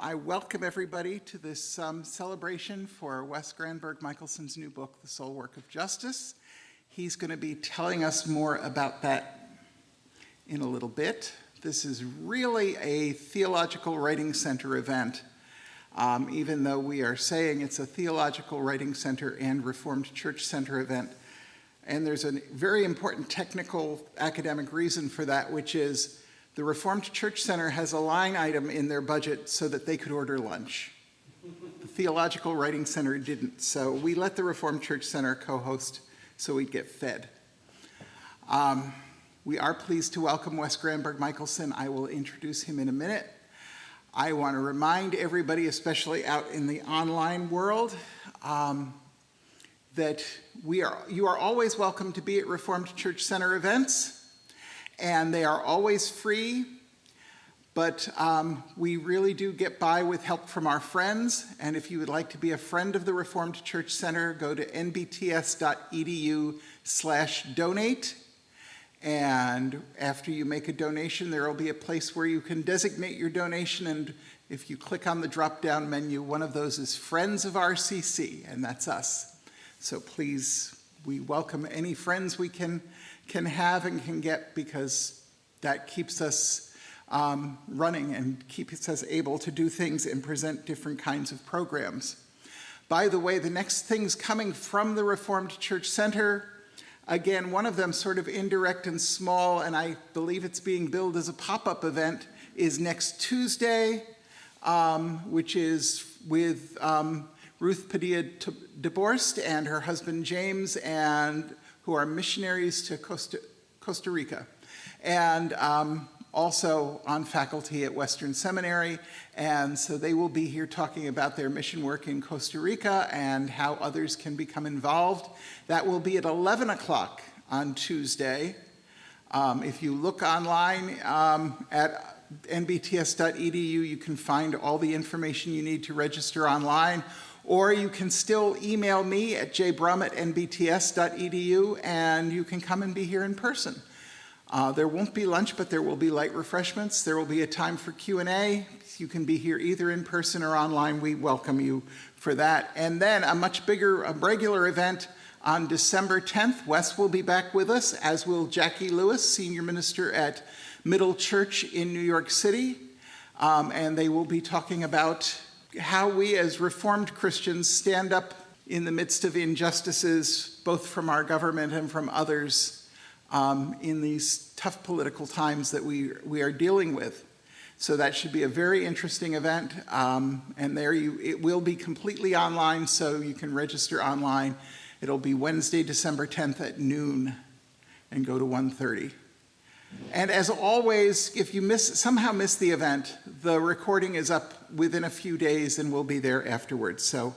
I welcome everybody to this celebration for Wes Granberg-Michaelson's new book, The Soulwork of Justice. He's going to be telling us more about that in a little bit. This is really a theological writing center event, even though we are saying it's a theological writing center and Reformed Church Center event. And there's a very important technical academic reason for that, which is the Reformed Church Center has a line item in their budget so that they could order lunch. The Theological Writing Center didn't, so we let the Reformed Church Center co-host so we'd get fed. We are pleased to welcome Wes Granberg-Michaelson. I will introduce him in a minute. I want to remind everybody, especially out in the online world, that you are always welcome to be at Reformed Church Center events. And they are always free, but we really do get by with help from our friends. And if you would like to be a friend of the Reformed Church Center, go to nbts.edu/donate. And after you make a donation, there will be a place where you can designate your donation. And if you click on the drop-down menu, one of those is Friends of RCC, and that's us. So please, we welcome any friends we can have and can get, because that keeps us running and keeps us able to do things and present different kinds of programs. By the way, the next things coming from the Reformed Church Center, again, one of them sort of indirect and small, and I believe it's being billed as a pop-up event, is next Tuesday, which is with Ruth Padilla-DeBorst and her husband James, and who are missionaries to Costa Rica, and also on faculty at Western Seminary. And so they will be here talking about their mission work in Costa Rica and how others can become involved. That will be at 11 o'clock on Tuesday. If you look online at nbts.edu, you can find all the information you need to register online. Or you can still email me at jbrum@nbts.edu, and you can come and be here in person. There won't be lunch, but there will be light refreshments. There will be a time for Q&A. You can be here either in person or online. We welcome you for that. And then a much bigger, regular event on December 10th. Wes will be back with us, as will Jackie Lewis, senior minister at Middle Church in New York City. And they will be talking about how we as Reformed Christians stand up in the midst of injustices, both from our government and from others, in these tough political times that we are dealing with. So that should be a very interesting event, and it will be completely online, so you can register online. It'll be Wednesday, December 10th at noon, and go to 1:30. And as always, if you somehow miss the event, the recording is up within a few days and will be there afterwards. So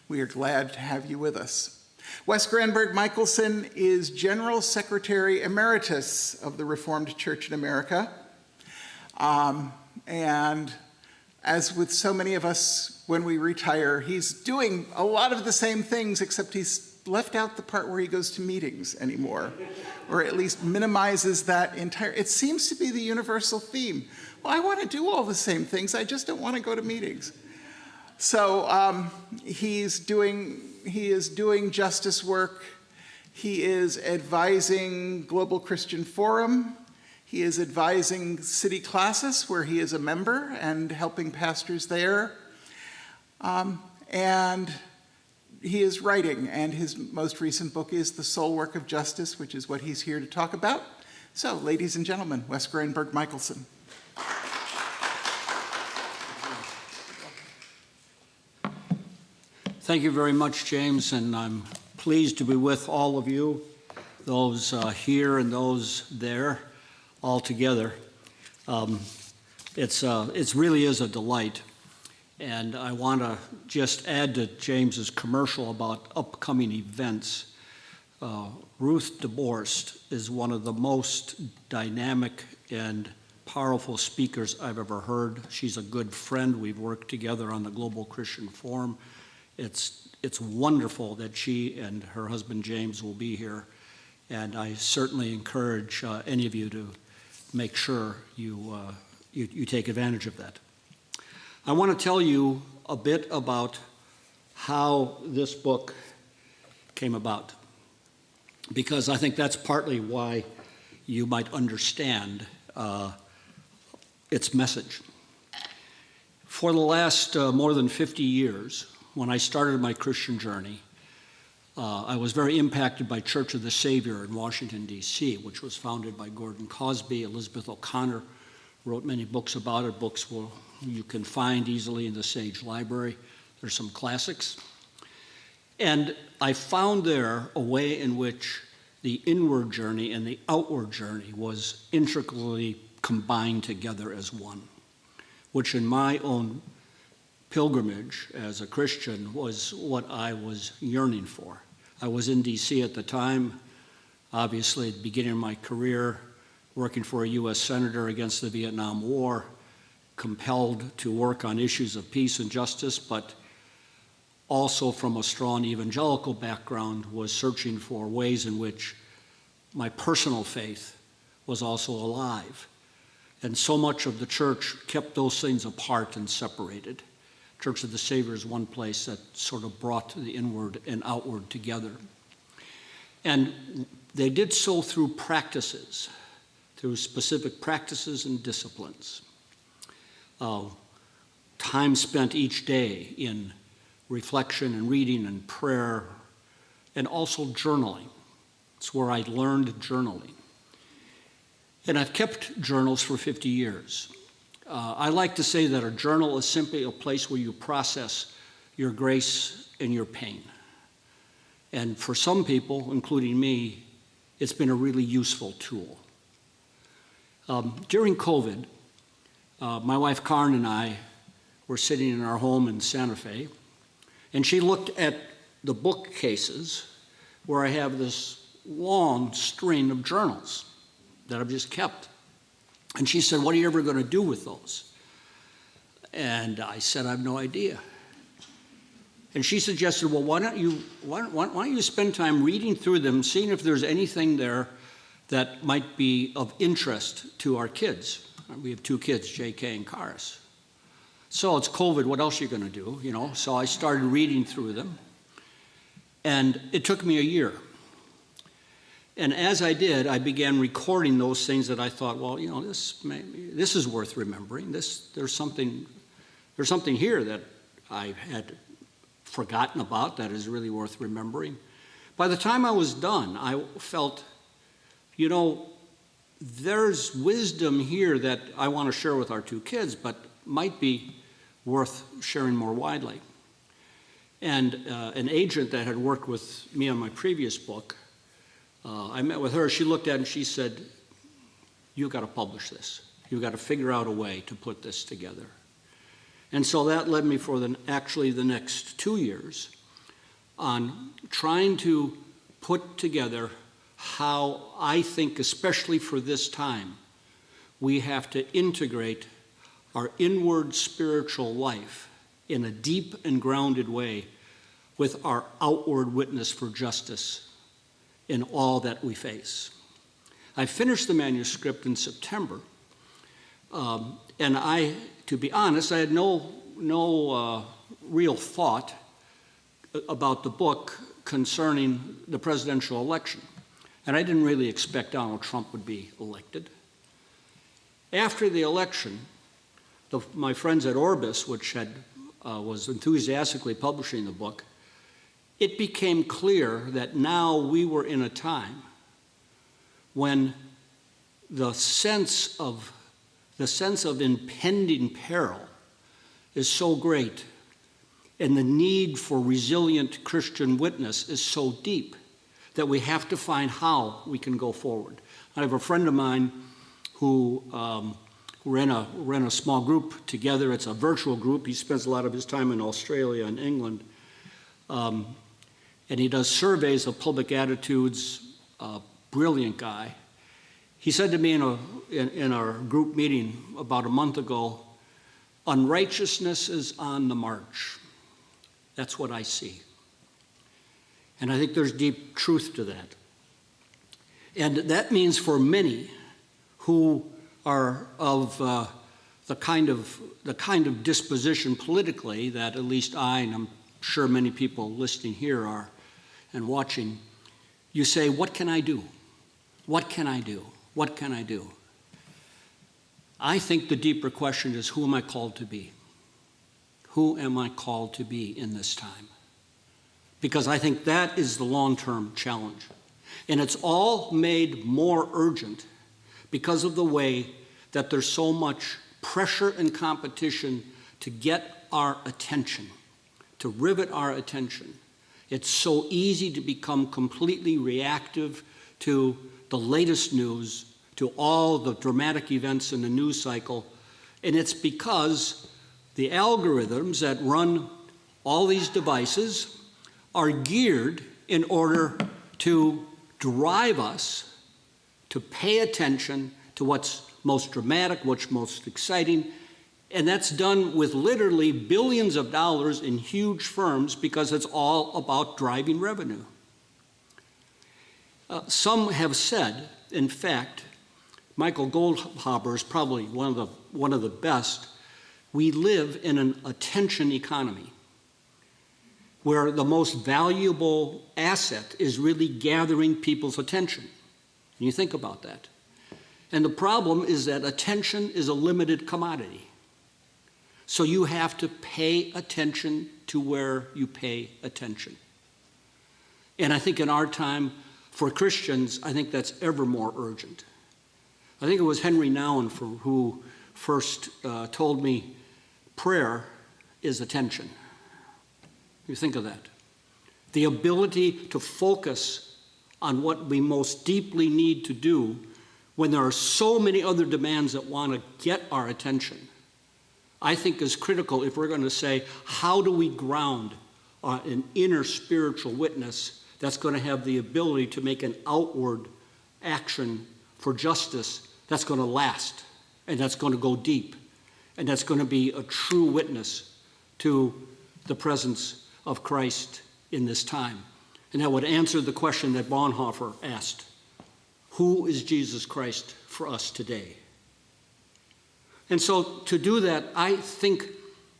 we are glad to have you with us. Wes Granberg-Michaelson is General Secretary Emeritus of the Reformed Church in America. And as with so many of us when we retire, he's doing a lot of the same things, except he's left out the part where he goes to meetings anymore, or at least minimizes that entire. It seems to be the universal theme. Well, I want to do all the same things, I just don't want to go to meetings. So he is doing justice work. He is advising Global Christian Forum. He is advising city classes, where he is a member, and helping pastors there. And he is writing, and his most recent book is The Soulwork of Justice, which is what he's here to talk about. So, ladies and gentlemen, Wes Granberg-Michaelson. Thank you very much, James, and I'm pleased to be with all of you, those here and those there, all together. It really is a delight. And I want to just add to James's commercial about upcoming events. Ruth DeBorst is one of the most dynamic and powerful speakers I've ever heard. She's a good friend. We've worked together on the Global Christian Forum. It's wonderful that she and her husband James will be here. And I certainly encourage any of you to make sure you take advantage of that. I want to tell you a bit about how this book came about, because I think that's partly why you might understand its message. For the last more than 50 years, when I started my Christian journey, I was very impacted by Church of the Savior in Washington, D.C., which was founded by Gordon Cosby. Elizabeth O'Connor wrote many books about it, books you can find easily in the Sage Library. There's some classics. And I found there a way in which the inward journey and the outward journey was intricately combined together as one, which in my own pilgrimage as a Christian was what I was yearning for. I was in D.C. at the time, obviously at the beginning of my career, working for a U.S. Senator against the Vietnam War, compelled to work on issues of peace and justice, but also from a strong evangelical background, was searching for ways in which my personal faith was also alive. And so much of the church kept those things apart and separated. Church of the Savior is one place that sort of brought the inward and outward together. And they did so through practices, through specific practices and disciplines. Time spent each day in reflection and reading and prayer, and also journaling. It's where I learned journaling. And I've kept journals for 50 years. I like to say that a journal is simply a place where you process your grace and your pain. And for some people, including me, it's been a really useful tool. During COVID, my wife Karen and I were sitting in our home in Santa Fe, and she looked at the bookcases where I have this long string of journals that I've just kept. And she said, "What are you ever going to do with those?" And I said, "I have no idea." And she suggested, "Well, why don't you spend time reading through them, seeing if there's anything there that might be of interest to our kids." We have 2 kids, JK and Karis. So it's COVID, what else are you going to do, you know? So I started reading through them, and it took me a year. And as I did, I began recording those things that I thought, well, you know, this is worth remembering. There's something here that I had forgotten about that is really worth remembering. By the time I was done, I felt, you know, there's wisdom here that I want to share with our 2 kids, but might be worth sharing more widely. And an agent that had worked with me on my previous book, I met with her. She looked at it and she said, "You've got to publish this. You've got to figure out a way to put this together." And so that led me for actually the next 2 years on trying to put together how I think, especially for this time, we have to integrate our inward spiritual life in a deep and grounded way with our outward witness for justice in all that we face. I finished the manuscript in September, and to be honest, I had no real thought about the book concerning the presidential election. And I didn't really expect Donald Trump would be elected. After the election, my friends at Orbis, which was enthusiastically publishing the book, it became clear that now we were in a time when the sense of impending peril is so great, and the need for resilient Christian witness is so deep, that we have to find how we can go forward. I have a friend of mine who ran a small group together. It's a virtual group. He spends a lot of his time in Australia and England. And he does surveys of public attitudes, brilliant guy. He said to me in our group meeting about a month ago, "Unrighteousness is on the march." That's what I see. And I think there's deep truth to that. And that means for many who are of the kind of disposition politically that at least I, and I'm sure many people listening here are and watching, you say, what can I do? What can I do? What can I do? I think the deeper question is, who am I called to be? Who am I called to be in this time? Because I think that is the long-term challenge. And it's all made more urgent because of the way that there's so much pressure and competition to get our attention, to rivet our attention. It's so easy to become completely reactive to the latest news, to all the dramatic events in the news cycle. And it's because the algorithms that run all these devices are geared in order to drive us to pay attention to what's most dramatic, what's most exciting, and that's done with literally billions of dollars in huge firms because it's all about driving revenue. Some have said, in fact, Michael Goldhaber is probably one of the best, we live in an attention economy where the most valuable asset is really gathering people's attention. And you think about that. And the problem is that attention is a limited commodity. So you have to pay attention to where you pay attention. And I think in our time, for Christians, I think that's ever more urgent. I think it was Henry Nouwen who first told me prayer is attention. You think of that. The ability to focus on what we most deeply need to do when there are so many other demands that want to get our attention, I think is critical if we're going to say, how do we ground an inner spiritual witness that's going to have the ability to make an outward action for justice that's going to last, and that's going to go deep, and that's going to be a true witness to the presence of Christ in this time. And that would answer the question that Bonhoeffer asked: who is Jesus Christ for us today? And so to do that, I think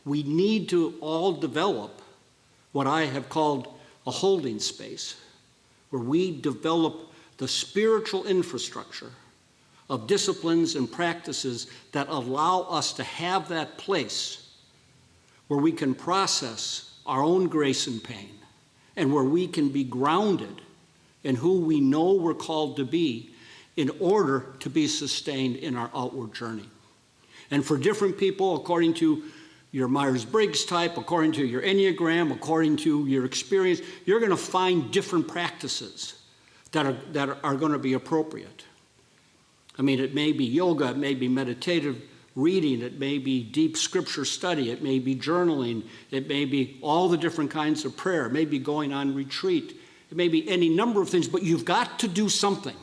we need to all develop what I have called a holding space, where we develop the spiritual infrastructure of disciplines and practices that allow us to have that place where we can process our own grace and pain, and where we can be grounded in who we know we're called to be in order to be sustained in our outward journey. And for different people, according to your Myers-Briggs type, according to your Enneagram, according to your experience, you're going to find different practices that are going to be appropriate. I mean, it may be yoga, it may be meditative reading, it may be deep scripture study, it may be journaling, it may be all the different kinds of prayer, it may be going on retreat, it may be any number of things, but you've got to do something.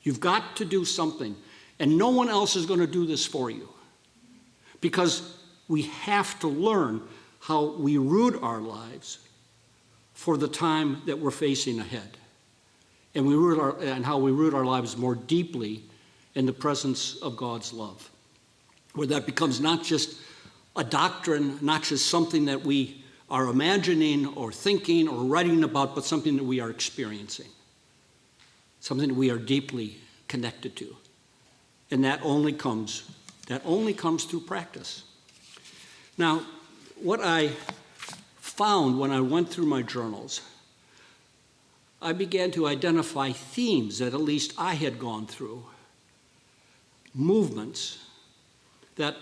You've got to do something. And no one else is going to do this for you, because we have to learn how we root our lives for the time that we're facing ahead. And how we root our lives more deeply in the presence of God's love, where that becomes not just a doctrine, not just something that we are imagining or thinking or writing about, but something that we are experiencing, something that we are deeply connected to. And that only comes through practice. Now, what I found when I went through my journals, I began to identify themes that at least I had gone through, movements that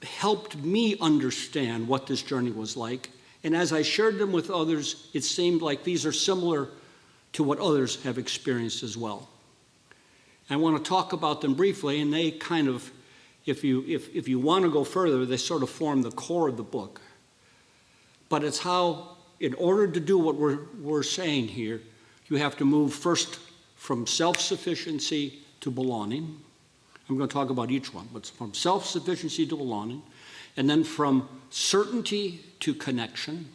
helped me understand what this journey was like. And as I shared them with others, it seemed like these are similar to what others have experienced as well. I want to talk about them briefly, and they kind of, if you want to go further, they sort of form the core of the book. But it's how, in order to do what we're saying here, you have to move first from self-sufficiency to belonging. I'm going to talk about each one, but from self-sufficiency to belonging, and then from certainty to connection,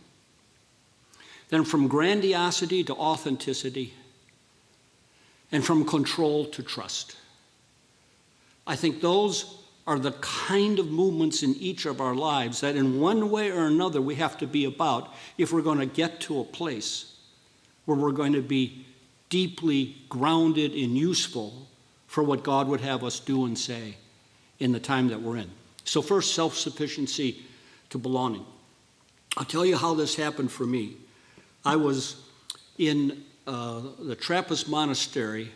then from grandiosity to authenticity, and from control to trust. I think those are the kind of movements in each of our lives that in one way or another we have to be about if we're going to get to a place where we're going to be deeply grounded and useful for what God would have us do and say in the time that we're in. So first, self-sufficiency to belonging. I'll tell you how this happened for me. I was in the Trappist Monastery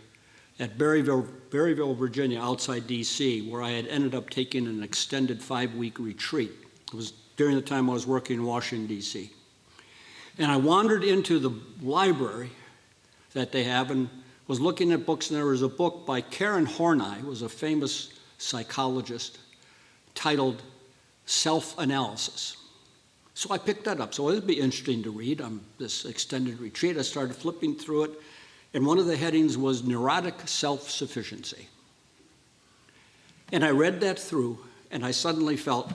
at Berryville, Virginia, outside D.C., where I had ended up taking an extended 5-week retreat. It was during the time I was working in Washington, D.C. And I wandered into the library that they have and was looking at books, and there was a book by Karen Horney, who was a famous psychologist, titled Self-Analysis. So I picked that up. So it would be interesting to read on this extended retreat. I started flipping through it, and one of the headings was neurotic self-sufficiency. And I read that through, and I suddenly felt,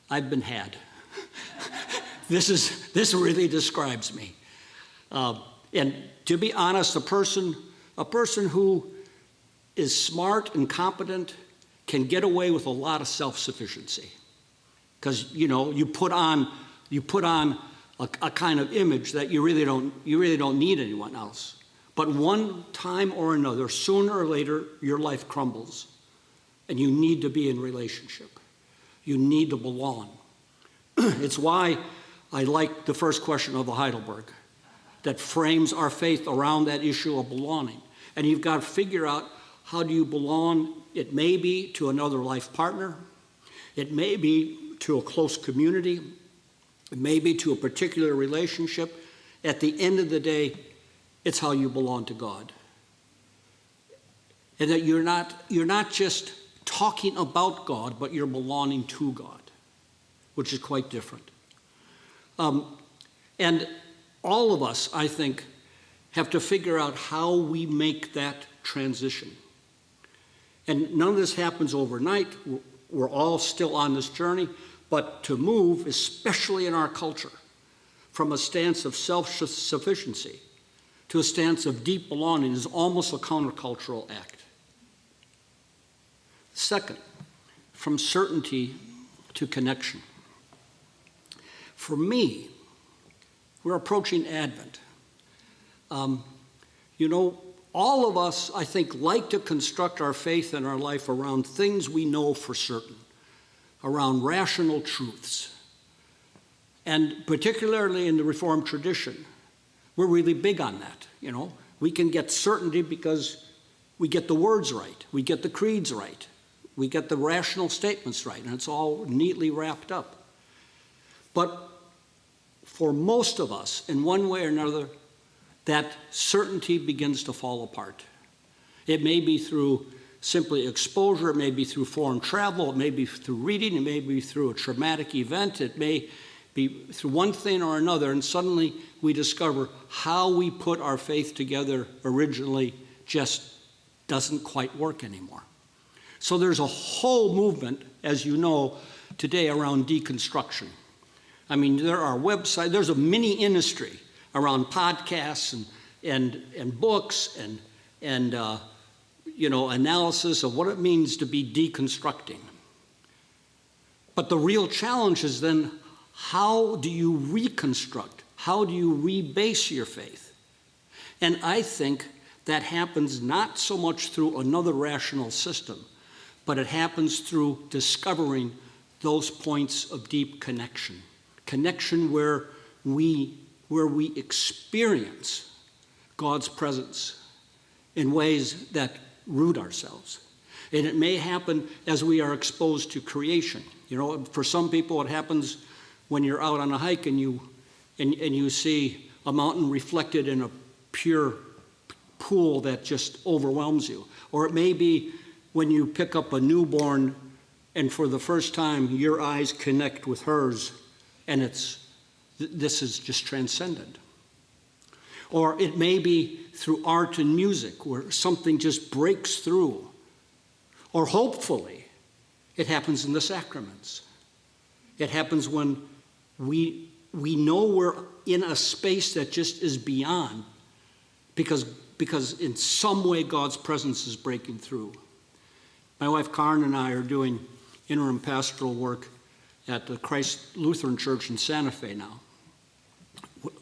I've been had. This really describes me. And to be honest, a person who is smart and competent can get away with a lot of self-sufficiency. Because, you put on a kind of image that you really don't need anyone else. But one time or another, sooner or later, your life crumbles, and you need to be in relationship. You need to belong. It's why I like the first question of the Heidelberg that frames our faith around that issue of belonging. And you've got to figure out, how do you belong? It may be to another life partner. It may be to a close community. It may be to a particular relationship. At the end of the day, it's how you belong to God. And that you're not just talking about God, but you're belonging to God, which is quite different. And all of us, I think, have to figure out how we make that transition. And none of this happens overnight. We're all still on this journey. But to move, especially in our culture, from a stance of self-sufficiency to a stance of deep belonging is almost a countercultural act. Second, from certainty to connection. For me, we're approaching Advent. All of us, I think, like to construct our faith and our life around things we know for certain, around rational truths. And particularly in the Reformed tradition, we're really big on that. We can get certainty because we get the words right, we get the creeds right, we get the rational statements right, and it's all neatly wrapped up. But for most of us, in one way or another, that certainty begins to fall apart. It may be through simply exposure, it may be through foreign travel, it may be through reading, it may be through a traumatic event, it may be through one thing or another, and suddenly we discover how we put our faith together originally just doesn't quite work anymore. So there's a whole movement, as you know, today around deconstruction. I mean, there are websites, there's a mini industry around podcasts and books and analysis of what it means to be deconstructing. But the real challenge is then, how do you reconstruct? How do you rebase your faith? And I think that happens not so much through another rational system, but it happens through discovering those points of deep connection. Connection where we experience God's presence in ways that root ourselves. And it may happen as we are exposed to creation. For some people it happens when you're out on a hike and you see a mountain reflected in a pure pool that just overwhelms you. Or it may be when you pick up a newborn and for the first time your eyes connect with hers and this is just transcendent. Or it may be through art and music where something just breaks through. Or hopefully it happens in the sacraments. It happens when we know we're in a space that just is beyond because in some way God's presence is breaking through. My wife Karen and I are doing interim pastoral work at the Christ Lutheran Church in Santa Fe now.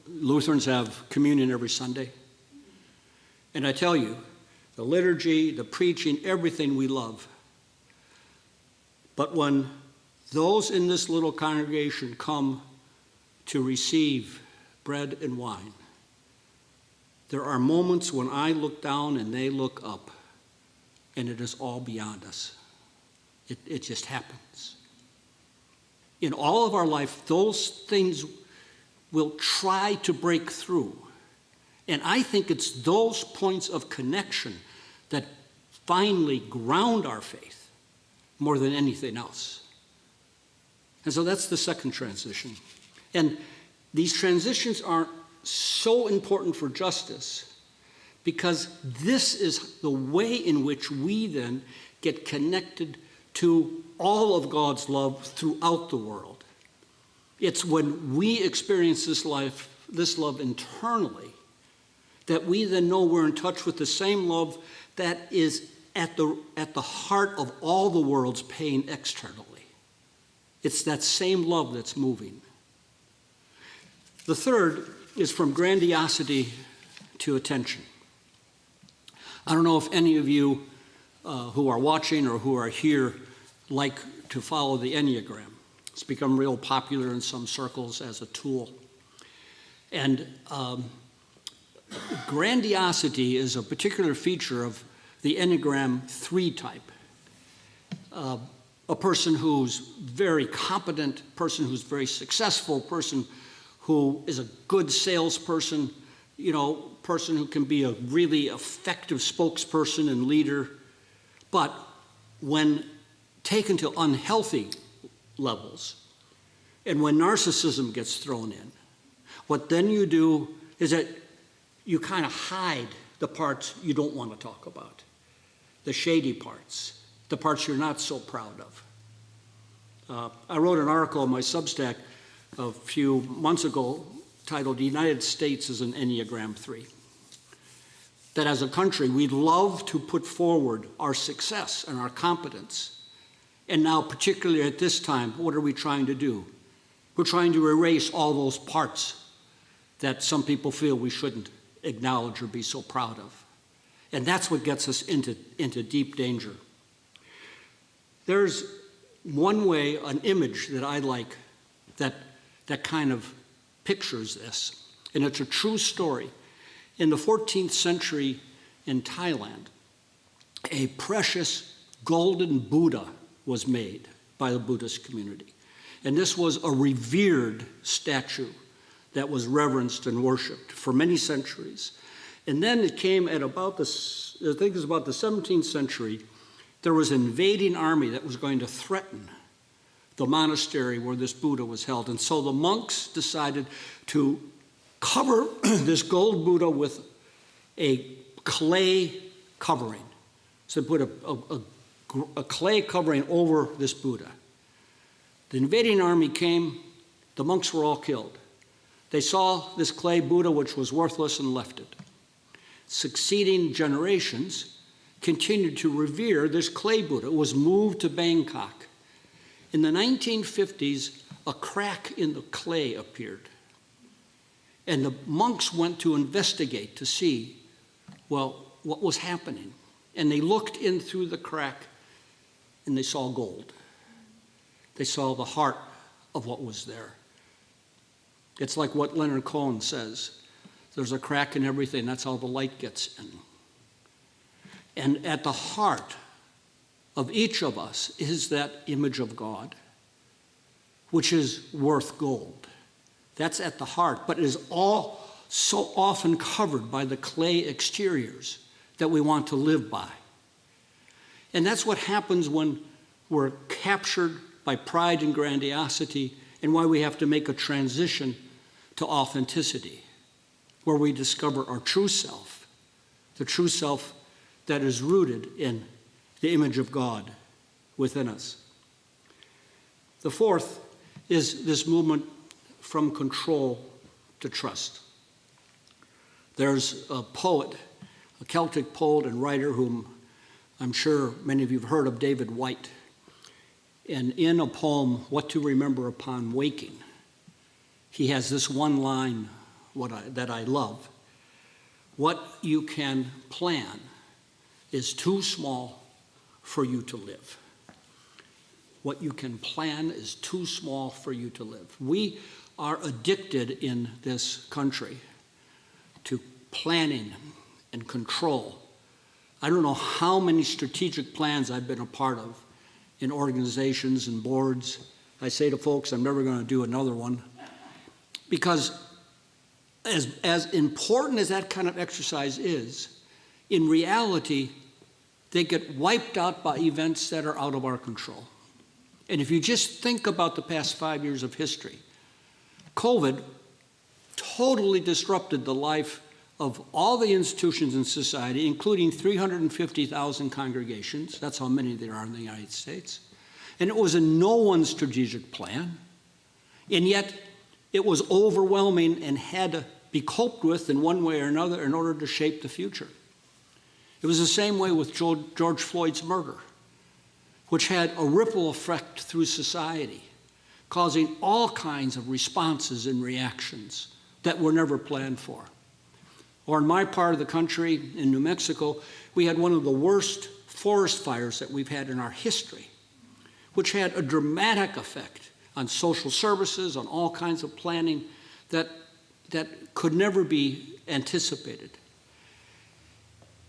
Lutherans have communion every Sunday. And I tell you, the liturgy, the preaching, everything we love. But when those in this little congregation come to receive bread and wine, there are moments when I look down and they look up, and it is all beyond us. It just happens. In all of our life, those things will try to break through. And I think it's those points of connection that finally ground our faith more than anything else. And so that's the second transition. And these transitions are so important for justice because this is the way in which we then get connected to all of God's love throughout the world. It's when we experience this love internally, that we then know we're in touch with the same love that is at the heart of all the world's pain externally. It's that same love that's moving. The third is from grandiosity to attention. I don't know if any of you who are watching or who are here like to follow the Enneagram. It's become real popular in some circles as a tool. And grandiosity is a particular feature of the Enneagram 3 type. A person who's very competent, person who's very successful, person who is a good salesperson, person who can be a really effective spokesperson and leader. But when taken to unhealthy levels, and when narcissism gets thrown in, what then you do is that you kind of hide the parts you don't want to talk about, the shady parts, the parts you're not so proud of. I wrote an article on my Substack a few months ago titled "The United States is an Enneagram 3." That as a country, we love to put forward our success and our competence. And now, particularly at this time, what are we trying to do? We're trying to erase all those parts that some people feel we shouldn't acknowledge or be so proud of. And that's what gets us into deep danger. There's one way, an image that I like that kind of pictures this, and it's a true story. In the 14th century in Thailand, a precious golden Buddha was made by the Buddhist community. And this was a revered statue that was reverenced and worshipped for many centuries. And then it came at about the 17th century, there was an invading army that was going to threaten the monastery where this Buddha was held. And so the monks decided to cover this gold Buddha with a clay covering. So they put a clay covering over this Buddha. The invading army came, the monks were all killed. They saw this clay Buddha, which was worthless, and left it. Succeeding generations continued to revere this clay Buddha. It was moved to Bangkok. In the 1950s, a crack in the clay appeared. And the monks went to investigate to see, well, what was happening. And they looked in through the crack and they saw gold. They saw the heart of what was there. It's like what Leonard Cohen says. There's a crack in everything. That's how the light gets in. And at the heart of each of us is that image of God, which is worth gold. That's at the heart, but it is all so often covered by the clay exteriors that we want to live by. And that's what happens when we're captured by pride and grandiosity, and why we have to make a transition to authenticity, where we discover our true self, the true self that is rooted in the image of God within us. The fourth is this movement from control to trust. There's a poet, a Celtic poet and writer whom I'm sure many of you have heard of, David Whyte. And in a poem, What to Remember Upon Waking, he has this one line that I love. What you can plan is too small for you to live. What you can plan is too small for you to live. We are addicted in this country to planning and control. I don't know how many strategic plans I've been a part of in organizations and boards. I say to folks, I'm never going to do another one. Because as important as that kind of exercise is, in reality, they get wiped out by events that are out of our control. And if you just think about the past 5 years of history, COVID totally disrupted the life of all the institutions in society, including 350,000 congregations. That's how many there are in the United States. And it was in no one's strategic plan. And yet, it was overwhelming and had to be coped with in one way or another in order to shape the future. It was the same way with George Floyd's murder, which had a ripple effect through society, causing all kinds of responses and reactions that were never planned for. Or in my part of the country, in New Mexico, we had one of the worst forest fires that we've had in our history, which had a dramatic effect on social services, on all kinds of planning that could never be anticipated.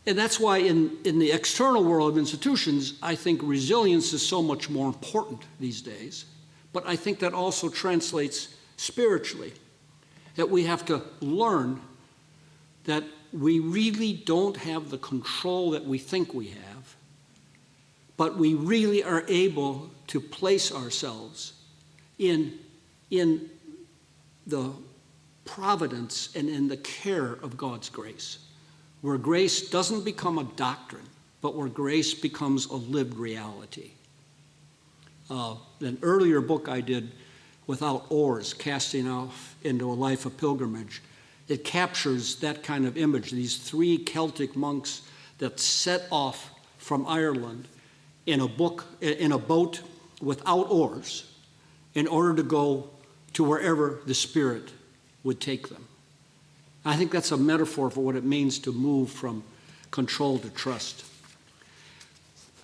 And that's why in the external world of institutions, I think resilience is so much more important these days. But I think that also translates spiritually, that we have to learn that we really don't have the control that we think we have, but we really are able to place ourselves in the providence and in the care of God's grace, where grace doesn't become a doctrine, but where grace becomes a lived reality. An earlier book I did, Without Oars, Casting Off into a Life of Pilgrimage, it captures that kind of image, these 3 Celtic monks that set off from Ireland in a boat without oars in order to go to wherever the Spirit would take them. I think that's a metaphor for what it means to move from control to trust.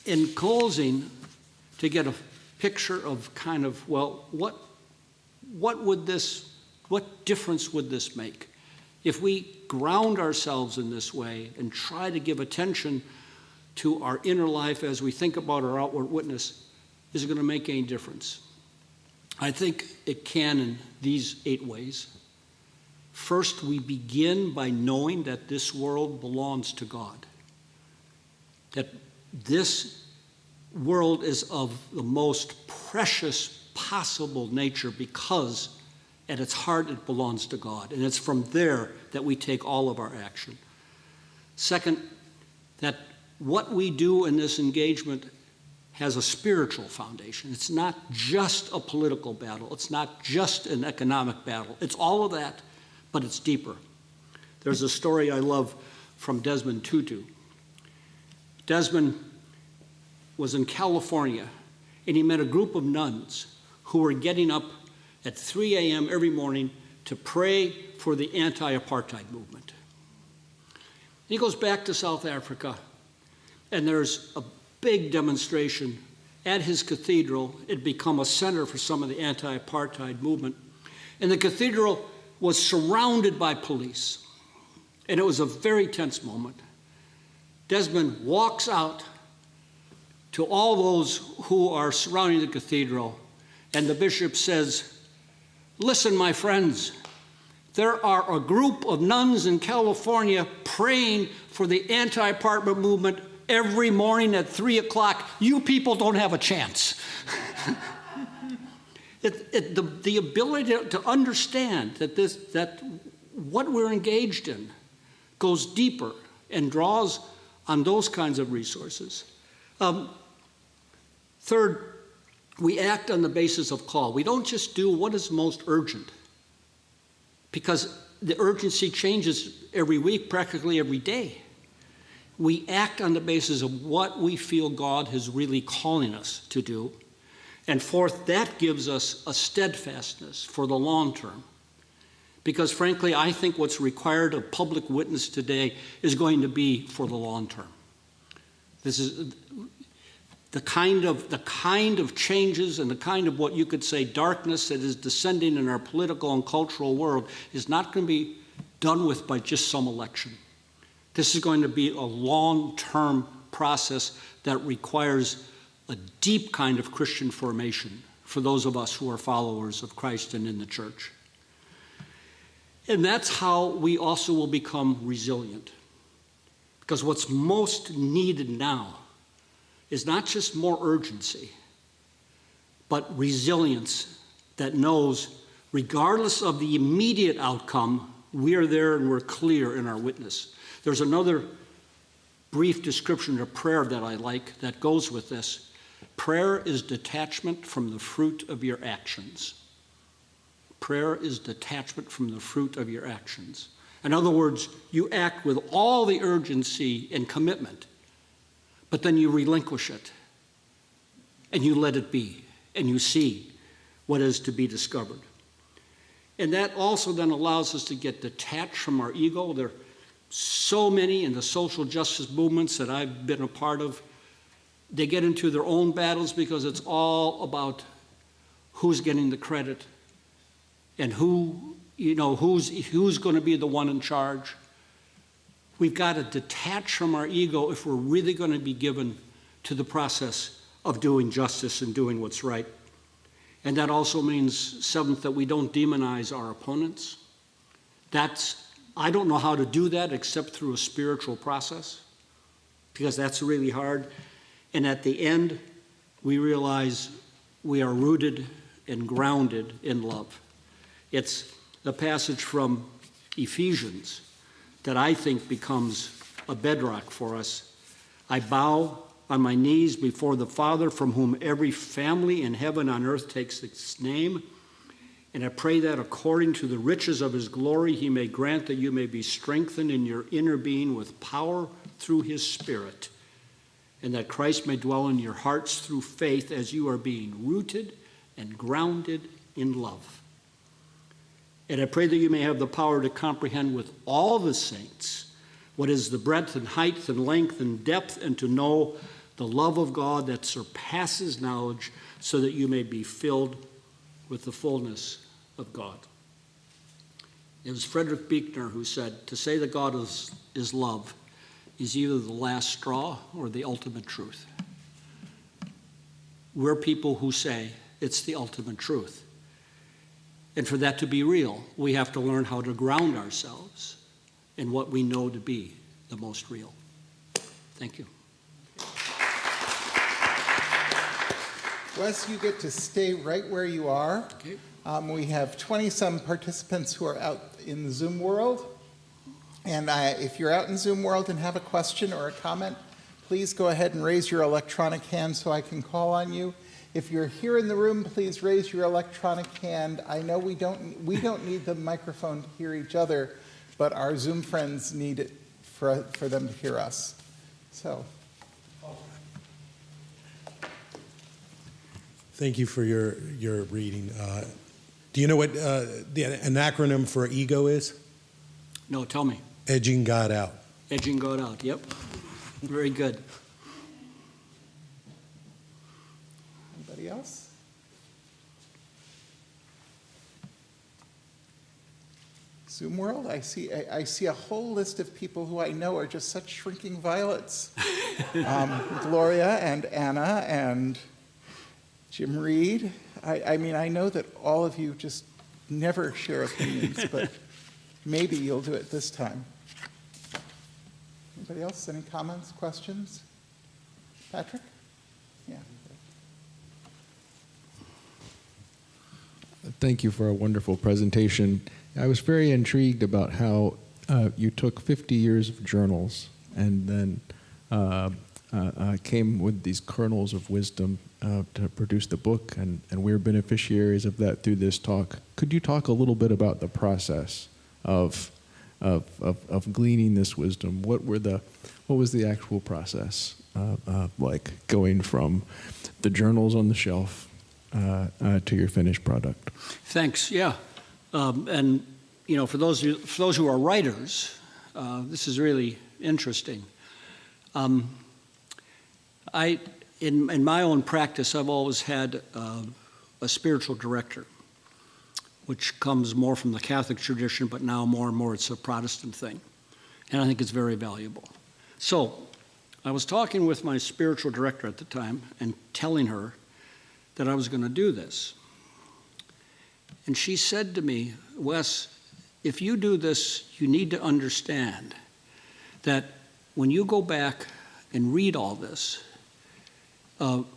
In closing, to get a picture of kind of, well, what difference would this make? If we ground ourselves in this way and try to give attention to our inner life as we think about our outward witness, is it going to make any difference? I think it can in these 8 ways. First, we begin by knowing that this world belongs to God, that this world is of the most precious possible nature because at its heart it belongs to God, and it's from there that we take all of our action. Second, that what we do in this engagement has a spiritual foundation. It's not just a political battle. It's not just an economic battle. It's all of that, but it's deeper. There's a story I love from Desmond Tutu. Desmond was in California, and he met a group of nuns who were getting up at 3 a.m. every morning to pray for the anti-apartheid movement. He goes back to South Africa, and there's a big demonstration at his cathedral. It had become a center for some of the anti-apartheid movement. And the cathedral was surrounded by police. And it was a very tense moment. Desmond walks out to all those who are surrounding the cathedral, and the bishop says, "Listen, my friends, there are a group of nuns in California praying for the anti-apartheid movement every morning at 3 o'clock. You people don't have a chance." The ability to understand that what we're engaged in goes deeper and draws on those kinds of resources. Third, we act on the basis of call. We don't just do what is most urgent, because the urgency changes every week, practically every day. We act on the basis of what we feel God is really calling us to do. And fourth, that gives us a steadfastness for the long term. Because frankly, I think what's required of public witness today is going to be for the long term. This is the kind of changes and the kind of what you could say darkness that is descending in our political and cultural world is not going to be done with by just some election. This is going to be a long-term process that requires a deep kind of Christian formation for those of us who are followers of Christ and in the church. And that's how we also will become resilient. Because what's most needed now is not just more urgency, but resilience that knows, regardless of the immediate outcome, we are there and we're clear in our witness. There's another brief description of prayer that I like that goes with this. Prayer is detachment from the fruit of your actions. Prayer is detachment from the fruit of your actions. In other words, you act with all the urgency and commitment, but then you relinquish it, and you let it be, and you see what is to be discovered. And that also then allows us to get detached from our ego. There are so many in the social justice movements that I've been a part of. They get into their own battles because it's all about who's getting the credit and who's going to be the one in charge. We've got to detach from our ego if we're really going to be given to the process of doing justice and doing what's right. And that also means, seventh, that we don't demonize our opponents. I don't know how to do that except through a spiritual process, because that's really hard. And at the end, we realize we are rooted and grounded in love. It's the passage from Ephesians that I think becomes a bedrock for us. I bow on my knees before the Father, from whom every family in heaven and on earth takes its name, and I pray that according to the riches of his glory, he may grant that you may be strengthened in your inner being with power through his Spirit, and that Christ may dwell in your hearts through faith as you are being rooted and grounded in love. And I pray that you may have the power to comprehend with all the saints what is the breadth and height and length and depth, and to know the love of God that surpasses knowledge, so that you may be filled with the fullness of God. It was Frederick Buechner who said, to say that God is love is either the last straw or the ultimate truth. We're people who say it's the ultimate truth. And for that to be real, we have to learn how to ground ourselves in what we know to be the most real. Thank you. Wes, you get to stay right where you are. Okay. We have 20-some participants who are out in the Zoom world. And if you're out in Zoom world and have a question or a comment, please go ahead and raise your electronic hand so I can call on you. If you're here in the room, please raise your electronic hand. I know we don't need the microphone to hear each other, but our Zoom friends need it for them to hear us. So. Thank you for your reading. Do you know what an acronym for ego is? No, tell me. Edging God out. Edging God out, yep. Very good. Anybody else? Zoom world, I see a whole list of people who I know are just such shrinking violets. Gloria and Anna and Jim Reed. I mean, I know that all of you just never share opinions, but maybe you'll do it this time. Anybody else? Any comments, questions? Patrick? Yeah. Thank you for a wonderful presentation. I was very intrigued about how you took 50 years of journals and then came with these kernels of wisdom to produce the book, and we're beneficiaries of that through this talk. Could you talk a little bit about the process of gleaning this wisdom? What was the actual process like, going from the journals on the shelf to your finished product. Thanks. Yeah, and you know, for those who are writers, this is really interesting. In my own practice, I've always had a spiritual director, which comes more from the Catholic tradition, but now more and more it's a Protestant thing, and I think it's very valuable. So, I was talking with my spiritual director at the time and telling her that I was going to do this. And she said to me, Wes, if you do this, you need to understand that when you go back and read all this,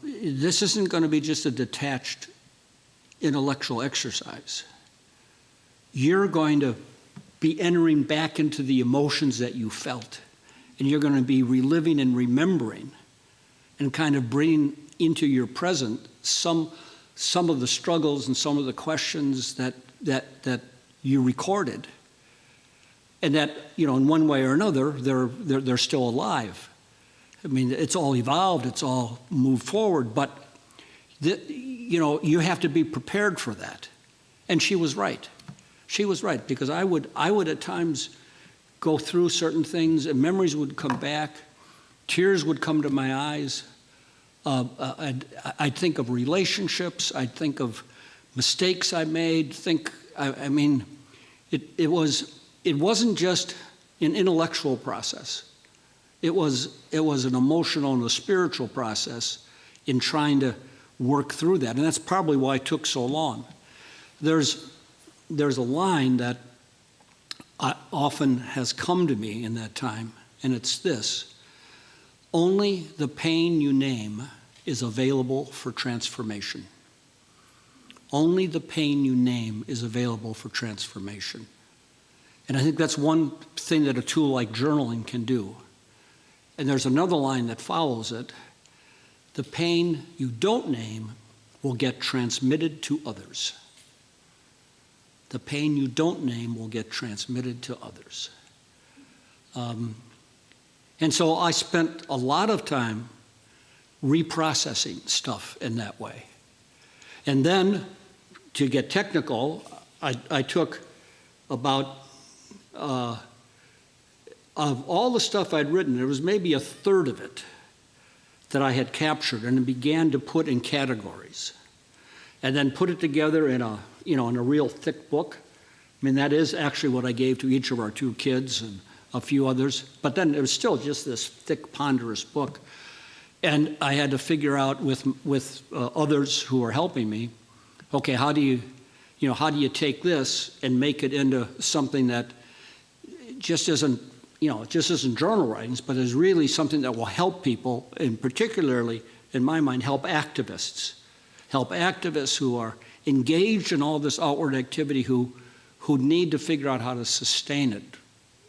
this isn't going to be just a detached intellectual exercise. You're going to be entering back into the emotions that you felt, and you're going to be reliving and remembering and kind of bringing into your present some of the struggles and some of the questions that you recorded, and that, you know, in one way or another, they're still alive. I mean, it's all evolved, it's all moved forward, but you know, you have to be prepared for that. And she was right. She was right, because I would at times go through certain things, and memories would come back, tears would come to my eyes. I'd think of relationships, I'd think of mistakes I made. I mean, it wasn't just an intellectual process. It was an emotional and a spiritual process in trying to work through that, and that's probably why it took so long. There's a line that often has come to me in that time, and it's this: only the pain you name is available for transformation. Only the pain you name is available for transformation. And I think that's one thing that a tool like journaling can do. And there's another line that follows it: the pain you don't name will get transmitted to others. The pain you don't name will get transmitted to others. And so I spent a lot of time reprocessing stuff in that way. And then, to get technical, I took about, of all the stuff I'd written, there was maybe a third of it that I had captured and began to put in categories, and then put it together in a real thick book. I mean, that is actually what I gave to each of our two kids and a few others, but then it was still just this thick, ponderous book. And I had to figure out with others who were helping me, okay, how do you take this and make it into something that just isn't journal writings, but is really something that will help people, and particularly, in my mind, help activists who are engaged in all this outward activity, who need to figure out how to sustain it,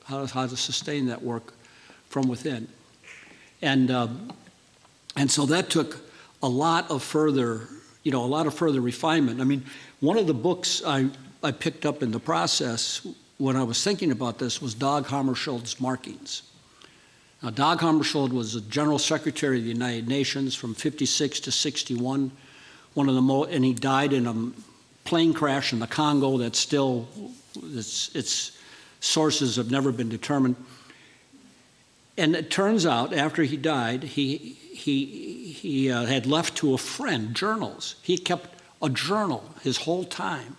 how to sustain that work from within. And so that took a lot of further refinement. I mean, one of the books I picked up in the process when I was thinking about this was Dag Hammarskjöld's Markings. Now, Dag Hammarskjöld was the General Secretary of the United Nations from 56 to 61, and he died in a plane crash in the Congo that still, its sources have never been determined. And it turns out, after he died, he had left to a friend journals. He kept a journal his whole time.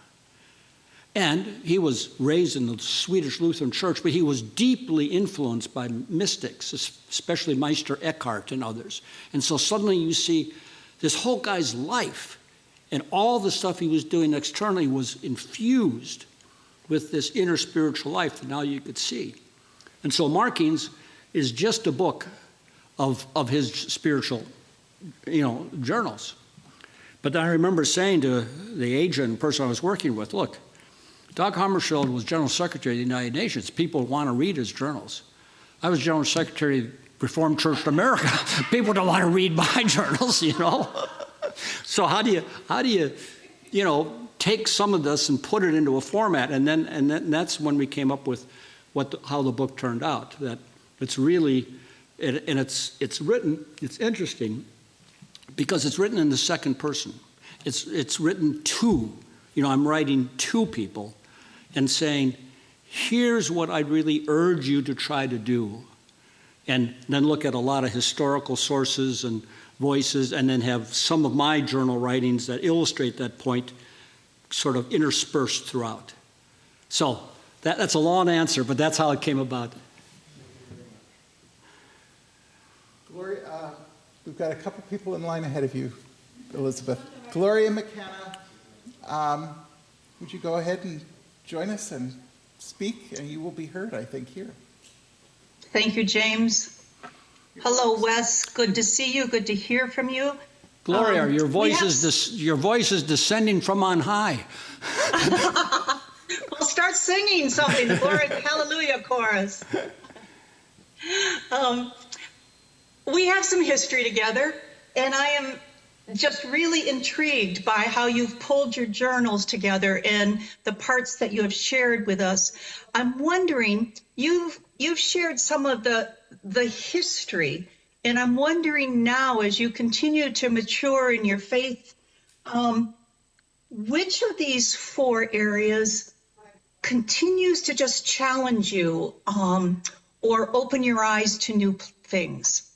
And he was raised in the Swedish Lutheran Church, but he was deeply influenced by mystics, especially Meister Eckhart and others. And so suddenly you see this whole guy's life and all the stuff he was doing externally was infused with this inner spiritual life that now you could see. And so Markings is just a book of his spiritual, journals. But I remember saying to the agent and person I was working with, look, Dag Hammarskjöld was General Secretary of the United Nations. People want to read his journals. I was General Secretary of the Reformed Church of America. People don't want to read my journals, So how do you take some of this and put it into a format? And then that's when we came up with how the book turned out. That it's really, and it's written. It's interesting because it's written in the second person. it's written to, I'm writing to people and saying, here's what I really urge you to try to do. And then look at a lot of historical sources and voices, and then have some of my journal writings that illustrate that point sort of interspersed throughout. So that's a long answer, but that's how it came about. Gloria, we've got a couple people in line ahead of you, Elizabeth. Gloria McKenna, would you go ahead and join us and speak? And you will be heard, I think, here. Thank you, James. Hello, Wes. Good to see you. Good to hear from you. Gloria, your voice is descending from on high. We'll start singing something. The Glory Hallelujah chorus. We have some history together, and I am just really intrigued by how you've pulled your journals together and the parts that you have shared with us. I'm wondering, you've shared some of the history, and I'm wondering now, as you continue to mature in your faith, which of these 4 areas continues to just challenge you or open your eyes to new things?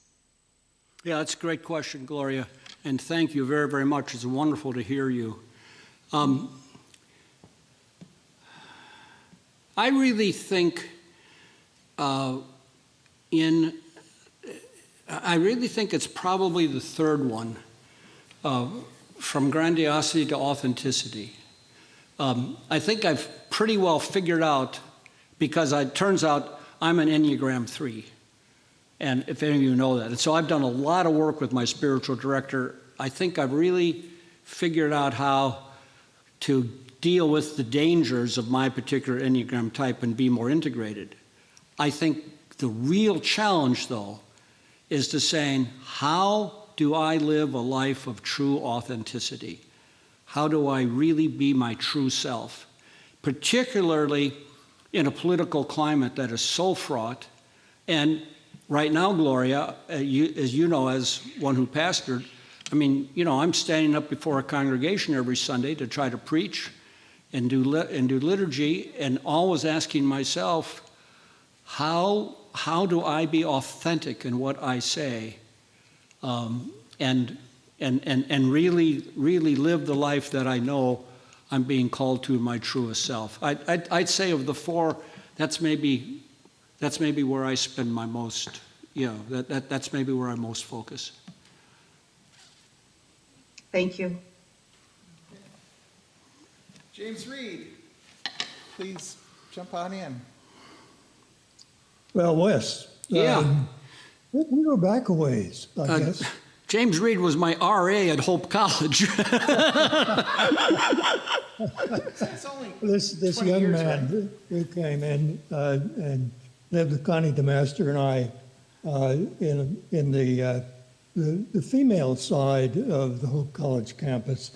Yeah, that's a great question, Gloria. And thank you very, very much. It's wonderful to hear you. I really think it's probably the third one, from grandiosity to authenticity. I think I've pretty well figured out, because it turns out I'm an Enneagram 3. And if any of you know that. And so I've done a lot of work with my spiritual director. I think I've really figured out how to deal with the dangers of my particular Enneagram type and be more integrated. I think the real challenge, though, is to saying, how do I live a life of true authenticity? How do I really be my true self? Particularly in a political climate that is so fraught. And right now, Gloria, as you know, as one who pastored, I'm standing up before a congregation every Sunday to try to preach and do liturgy, and always asking myself, how do I be authentic in what I say, and really live the life that I know I'm being called to in my truest self. I'd say of the 4, that's maybe where I spend my most, that's maybe where I most focus. Thank you. James Reed, please jump on in. Well, Wes, Yeah. we go back a ways, I guess. James Reed was my RA at Hope College. This 20 young years, man who came in and lived with Connie DeMaster and I in the female side of the Hope College campus.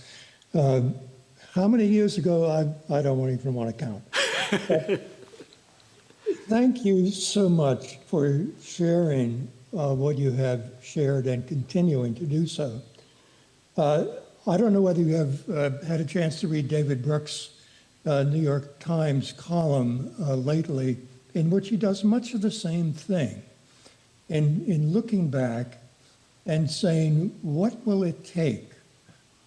How many years ago? I don't even want to count. Thank you so much for sharing what you have shared and continuing to do so. I don't know whether you have had a chance to read David Brooks' New York Times column lately, in which he does much of the same thing. In looking back and saying, what will it take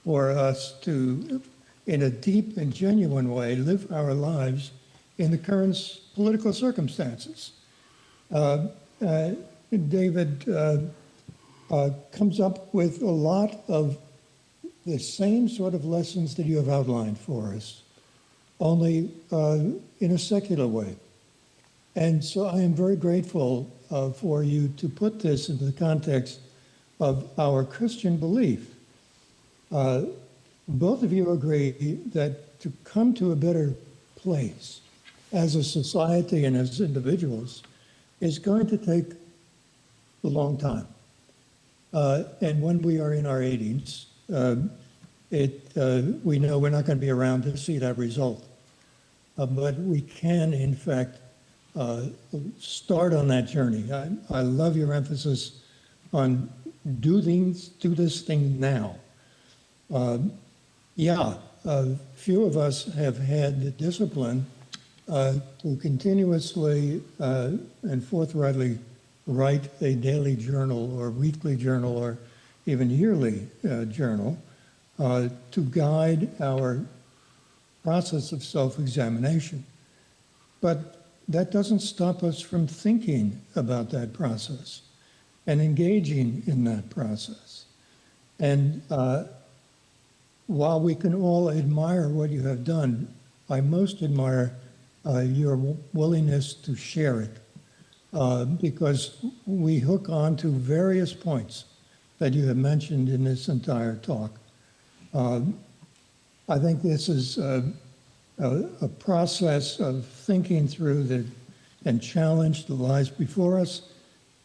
for us to, in a deep and genuine way, live our lives in the current political circumstances? David comes up with a lot of the same sort of lessons that you have outlined for us, only in a secular way. And so I am very grateful for you to put this into the context of our Christian belief. Both of you agree that to come to a better place as a society and as individuals is going to take a long time. And when we are in our 80s, we know we're not going to be around to see that result. But we can, in fact, start on that journey. I love your emphasis on do this thing now. Yeah, few of us have had the discipline to continuously and forthrightly write a daily journal or weekly journal or even yearly journal to guide our process of self-examination. But that doesn't stop us from thinking about that process and engaging in that process. And while we can all admire what you have done, I most admire your willingness to share it because we hook on to various points that you have mentioned in this entire talk. I think this is a process of thinking through and challenge that lies before us.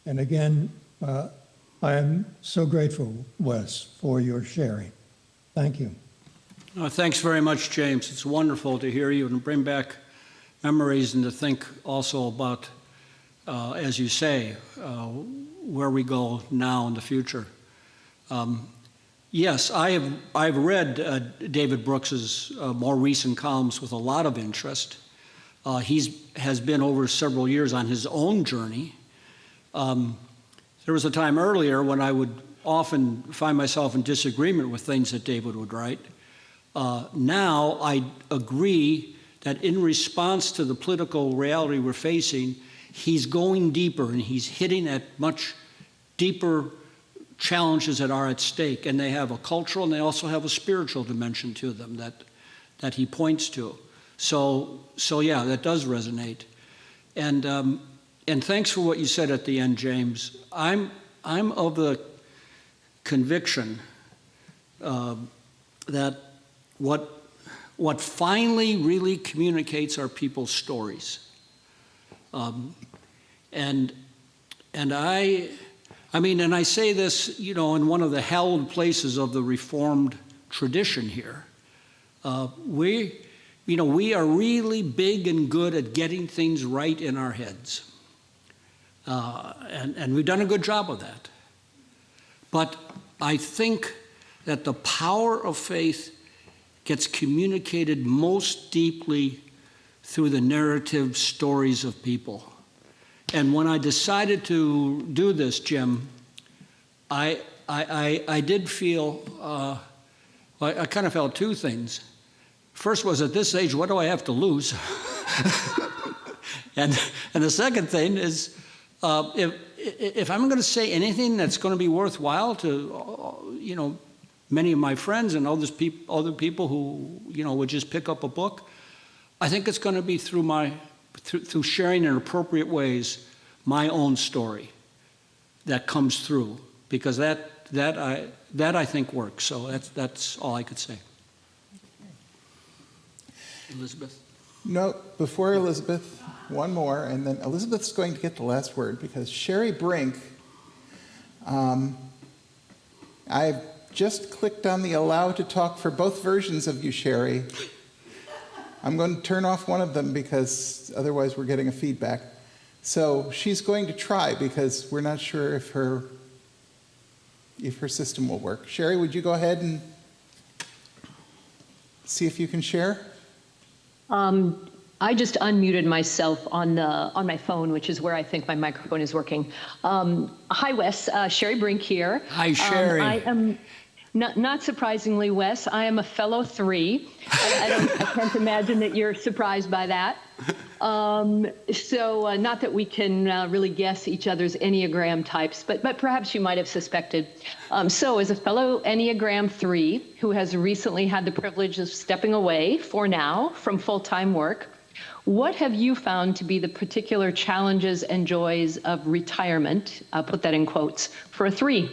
And again, I am so grateful, Wes, for your sharing. Thank you. Thanks very much, James. It's wonderful to hear you and bring back memories and to think also about, as you say, where we go now in the future. Yes, I've read David Brooks's more recent columns with a lot of interest. He has been over several years on his own journey. There was a time earlier when I would often find myself in disagreement with things that David would write. Now I agree that in response to the political reality we're facing, he's going deeper and he's hitting at much deeper challenges that are at stake, and they have a cultural and they also have a spiritual dimension to them that he points to. So yeah, that does resonate. And thanks for what you said at the end, James. I'm of the conviction that what finally really communicates are people's stories. And I say this, in one of the hallowed places of the Reformed tradition here. We are really big and good at getting things right in our heads. And we've done a good job of that. But I think that the power of faith gets communicated most deeply through the narrative stories of people. And when I decided to do this, Jim, I did feel, I kind of felt two things. First was, at this age, what do I have to lose? and the second thing is, if I'm going to say anything that's going to be worthwhile to, many of my friends and other people who, would just pick up a book, I think it's going to be through sharing in appropriate ways my own story that comes through, because that I think works. So that's all I could say. Elizabeth? No, before Elizabeth, one more, and then Elizabeth's going to get the last word, because Sherry Brink, I've just clicked on the allow to talk for both versions of you, Sherry. I'm going to turn off one of them because otherwise we're getting a feedback. So she's going to try because we're not sure if her system will work. Sherry, would you go ahead and see if you can share? I just unmuted myself on my phone, which is where I think my microphone is working. Hi, Wes. Sherry Brink here. Hi, Sherry. I am, not surprisingly, Wes, I am a fellow 3. I can't imagine that you're surprised by that. So not that we can really guess each other's Enneagram types, but perhaps you might have suspected. So as a fellow Enneagram 3 who has recently had the privilege of stepping away for now from full-time work, what have you found to be the particular challenges and joys of retirement, I'll put that in quotes, for a 3?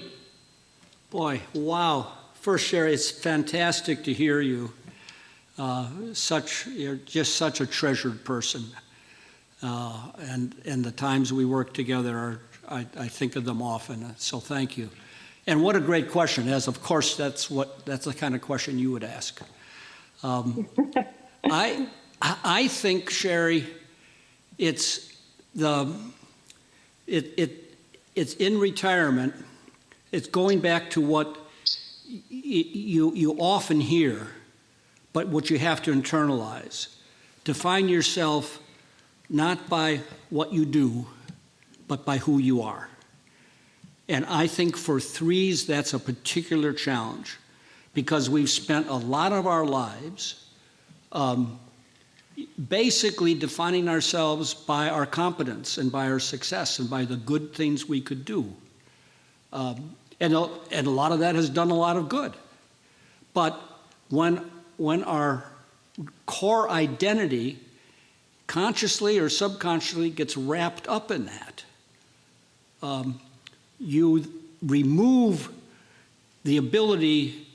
Boy, wow. First, Sherry, it's fantastic to hear you. You're just such a treasured person. And the times we work together, I think of them often, so thank you. And what a great question, as of course that's the kind of question you would ask. I think, Sherry, it's in retirement. It's going back to what you often hear but what you have to internalize. Define yourself not by what you do, but by who you are. And I think for threes, that's a particular challenge, because we've spent a lot of our lives basically defining ourselves by our competence and by our success and by the good things we could do. And a lot of that has done a lot of good. But when our core identity, consciously or subconsciously, gets wrapped up in that, you remove the ability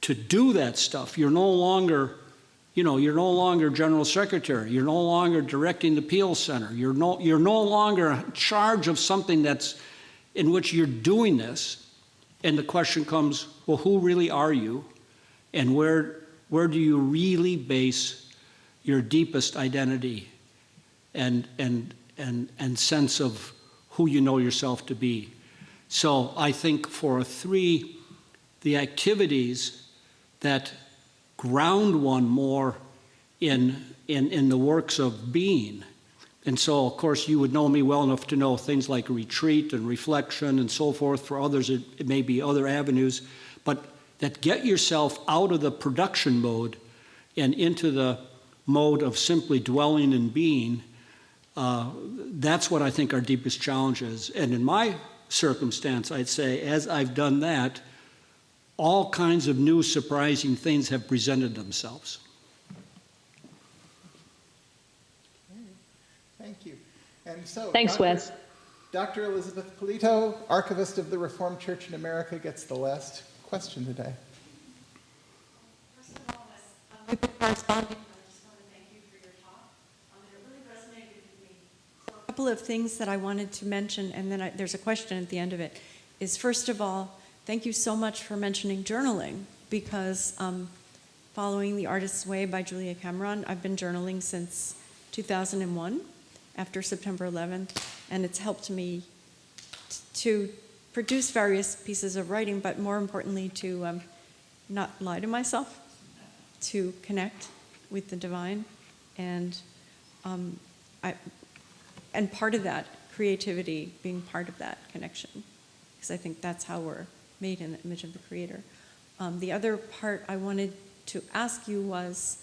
to do that stuff. You're no longer, you're no longer general secretary. You're no longer directing the appeals center. You're no longer in charge of something that's in which you're doing this. And the question comes, well, who really are you? And where do you really base your deepest identity and sense of who you know yourself to be? So I think for a three, the activities that ground one more in the works of being. And so, of course, you would know me well enough to know things like retreat and reflection and so forth. For others, it may be other avenues, but that get yourself out of the production mode and into the mode of simply dwelling and being. That's what I think our deepest challenge is. And in my circumstance, I'd say, as I've done that, all kinds of new surprising things have presented themselves. Thank you. And so, Thanks, Wes. Dr. Elizabeth Polito, Archivist of the Reformed Church in America, gets the last question today. First of all, we've been corresponding, and I just want to thank you for your talk. It really resonated with me. So a couple of things that I wanted to mention, and then there's a question at the end of it, is first of all, thank you so much for mentioning journaling, because following The Artist's Way by Julia Cameron, I've been journaling since 2001, after September 11th, and it's helped me to produce various pieces of writing, but more importantly to not lie to myself, to connect with the divine, and part of that, creativity being part of that connection, because I think that's how we're made in the image of the Creator. The other part I wanted to ask you was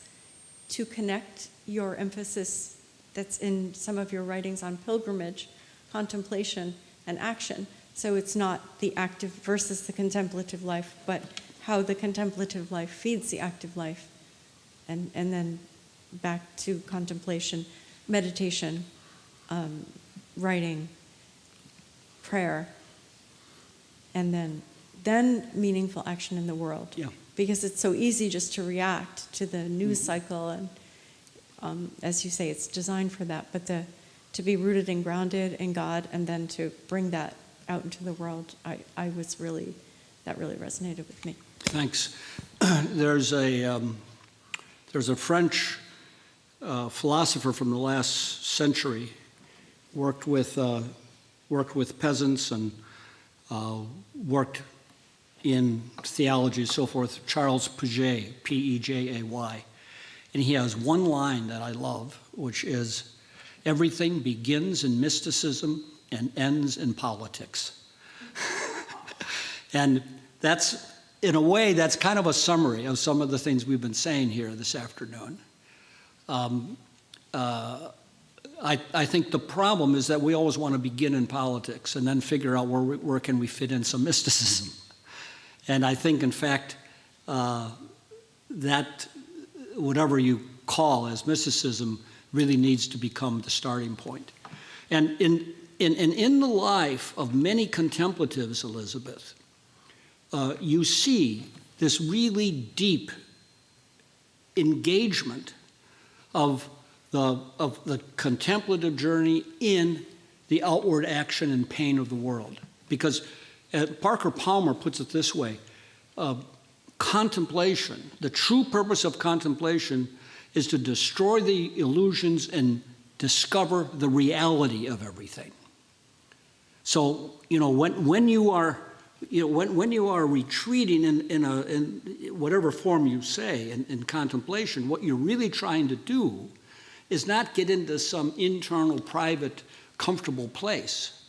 to connect your emphasis that's in some of your writings on pilgrimage, contemplation, and action. So it's not the active versus the contemplative life, but how the contemplative life feeds the active life. And then back to contemplation, meditation, writing, prayer, and then meaningful action in the world. Yeah. Because it's so easy just to react to the news cycle, and as you say, it's designed for that. But to be rooted and grounded in God, and then to bring that out into the world, that really resonated with me. Thanks. There's a French philosopher from the last century, worked with peasants and worked in theology and so forth, Charles Puget, P-E-J-A-Y. And he has one line that I love, which is, everything begins in mysticism and ends in politics. And that's, in a way, that's kind of a summary of some of the things we've been saying here this afternoon. I think the problem is that we always want to begin in politics and then figure out where can we fit in some mysticism. And I think, in fact, that whatever you call as mysticism really needs to become the starting point. And in the life of many contemplatives, Elizabeth, you see this really deep engagement of the contemplative journey in the outward action and pain of the world. Because Parker Palmer puts it this way, contemplation, the true purpose of contemplation is to destroy the illusions and discover the reality of everything. So, when you are when you are retreating in whatever form you say, in contemplation, what you're really trying to do is not get into some internal, private, comfortable place,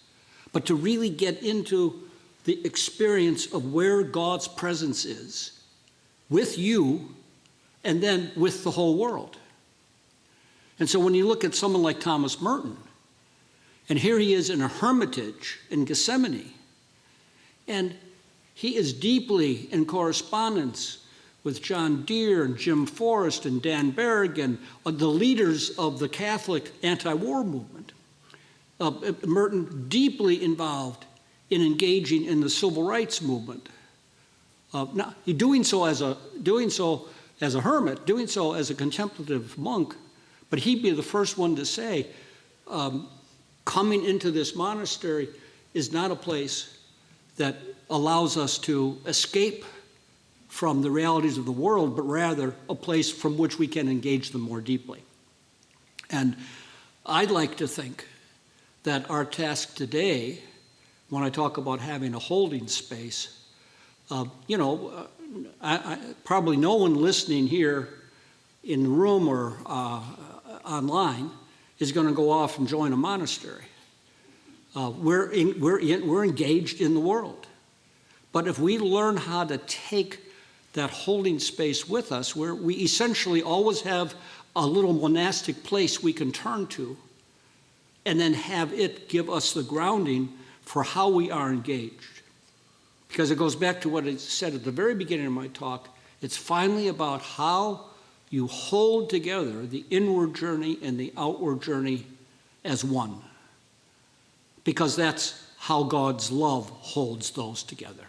but to really get into the experience of where God's presence is with you and then with the whole world. And so when you look at someone like Thomas Merton, and here he is in a hermitage in Gethsemane, and he is deeply in correspondence with John Deere and Jim Forrest and Dan Berg and the leaders of the Catholic anti-war movement. Merton deeply involved in engaging in the civil rights movement. Now, doing so as a hermit, doing so as a contemplative monk, but he'd be the first one to say, coming into this monastery is not a place that allows us to escape from the realities of the world, but rather a place from which we can engage them more deeply. And I'd like to think that our task today, when I talk about having a holding space, probably no one listening here in the room or online is going to go off and join a monastery. We're engaged in the world. But if we learn how to take that holding space with us, where we essentially always have a little monastic place we can turn to, and then have it give us the grounding for how we are engaged. Because it goes back to what I said at the very beginning of my talk. It's finally about how you hold together the inward journey and the outward journey as one. Because that's how God's love holds those together.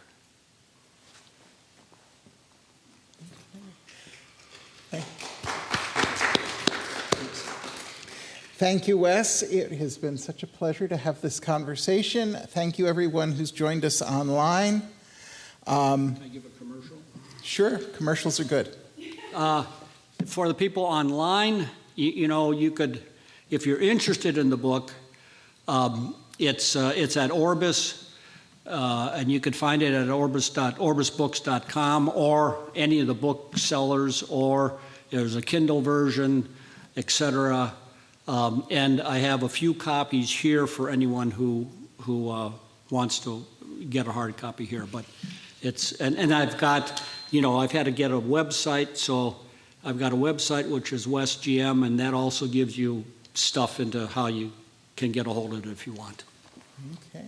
Thank you, Wes. It has been such a pleasure to have this conversation. Thank you, everyone who's joined us online. Can I give a commercial? Sure, commercials are good. For the people online, you could, if you're interested in the book, it's at Orbis, and you could find it at orbisbooks.com or any of the booksellers, or there's a Kindle version, etc. And I have a few copies here for anyone who wants to get a hard copy here. But it's and I've got, I've had to get a website, so I've got a website which is WesGM, and that also gives you stuff into how you can get a hold of it if you want. Okay.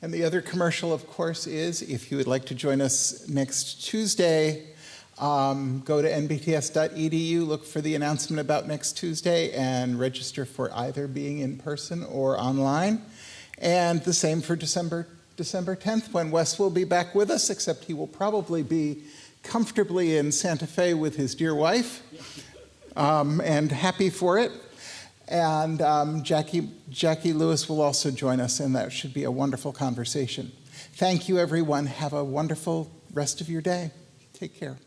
And the other commercial, of course, is if you would like to join us next Tuesday, go to nbts.edu, look for the announcement about next Tuesday, and register for either being in person or online. And the same for December 10th, when Wes will be back with us, except he will probably be comfortably in Santa Fe with his dear wife, and happy for it. And Jackie Lewis will also join us, and that should be a wonderful conversation. Thank you, everyone. Have a wonderful rest of your day. Take care.